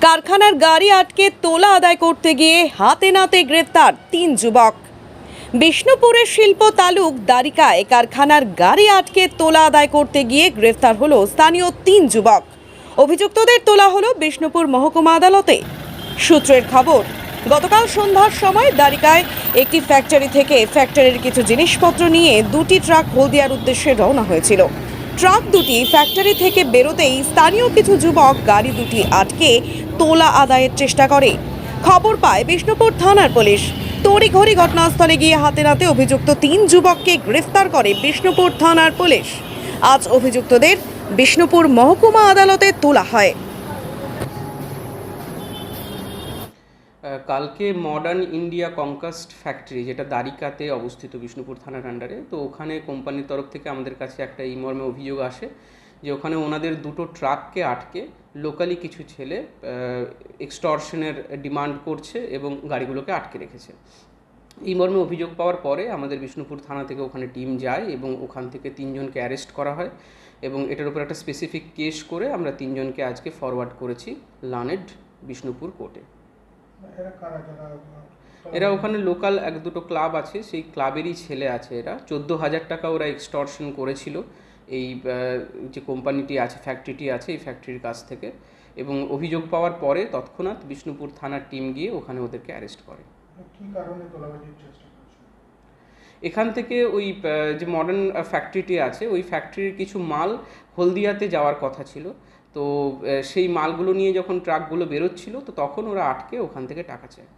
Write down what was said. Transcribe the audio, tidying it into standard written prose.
কারখানার গাড়ি আটকে তোলা আদায় করতে গিয়ে হাতে নাতে গ্রেফতার ৩ যুবক। বিষ্ণুপুরের শিল্প তালুক দ্বারিকায় কারখানার গাড়ি আটকে তোলা আদায় করতে গিয়ে গ্রেফতার হলো স্থানীয় ৩ যুবক। অভিযুক্তদের তোলা হলো বিষ্ণুপুর মহকুমা আদালতে। সূত্রের খবর, গতকাল সন্ধ্যার সময় দ্বারিকায় একটি ফ্যাক্টরি থেকে ফ্যাক্টরির কিছু জিনিসপত্র নিয়ে দুটি ট্রাক হলদিয়ার উদ্দেশ্যে রওনা হয়েছিল। ট্রাক দুটি ফ্যাক্টরি থেকে বেরোতেই স্থানীয় কিছু যুবক গাড়ি দুটি আটকে তোলা আদায়ের চেষ্টা করে। খবর পায় বিষ্ণুপুর থানার পুলিশ। তড়িঘড়ি ঘটনাস্থলে গিয়ে হাতে নাতে অভিযুক্ত ৩ যুবককে গ্রেফতার করে বিষ্ণুপুর থানার পুলিশ। আজ অভিযুক্তদের বিষ্ণুপুর মহকুমা আদালতে তোলা হয়। কালকে মডার্ন ইন্ডিয়া কনকাস্ট ফ্যাক্টরি, যেটা দ্বারিকাতে অবস্থিত বিষ্ণুপুর থানার আন্ডারে, তো ওখানে কোম্পানির তরফ থেকে আমাদের কাছে একটা এই মর্মে অভিযোগ আসে যে ওখানে ওনাদের দুটো ট্রাককে আটকে লোকালি কিছু ছেলে এক্সটর্শনের ডিমান্ড করছে এবং গাড়িগুলোকে আটকে রেখেছে। এই মর্মে অভিযোগ পাওয়ার পরে আমাদের বিষ্ণুপুর থানা থেকে ওখানে টিম যায় এবং ওখান থেকে ৩ জনকে অ্যারেস্ট করা হয় এবং এটার উপর একটা স্পেসিফিক কেস করে আমরা ৩ জনকে আজকে ফরওয়ার্ড করেছি লানেড বিষ্ণুপুর কোর্টে। এরা ওখানে লোকাল ১-২টো ক্লাব আছে, সেই ক্লাবেরই ছেলে আছে। এরা ১৪,০০০ টাকা ওরা এক্সটর্শন করেছিল এই যে কোম্পানিটি আছে, ফ্যাক্টরিটি আছে, এই ফ্যাক্টরির কাছ থেকে। এবং অভিযোগ পাওয়ার পরে তৎক্ষণাৎ বিষ্ণুপুর থানার টিম গিয়ে ওখানে ওদেরকে অ্যারেস্ট করে। এখান থেকে ওই যে মডার্ন ফ্যাক্টরিটি আছে, ওই ফ্যাক্টরির কিছু মাল হলদিয়াতে যাওয়ার কথা ছিল। তো সেই মালগুলো নিয়ে যখন ট্রাকগুলো বেরোচ্ছিল, তো তখন ওরা আটকে ওখান থেকে টাকা চায়।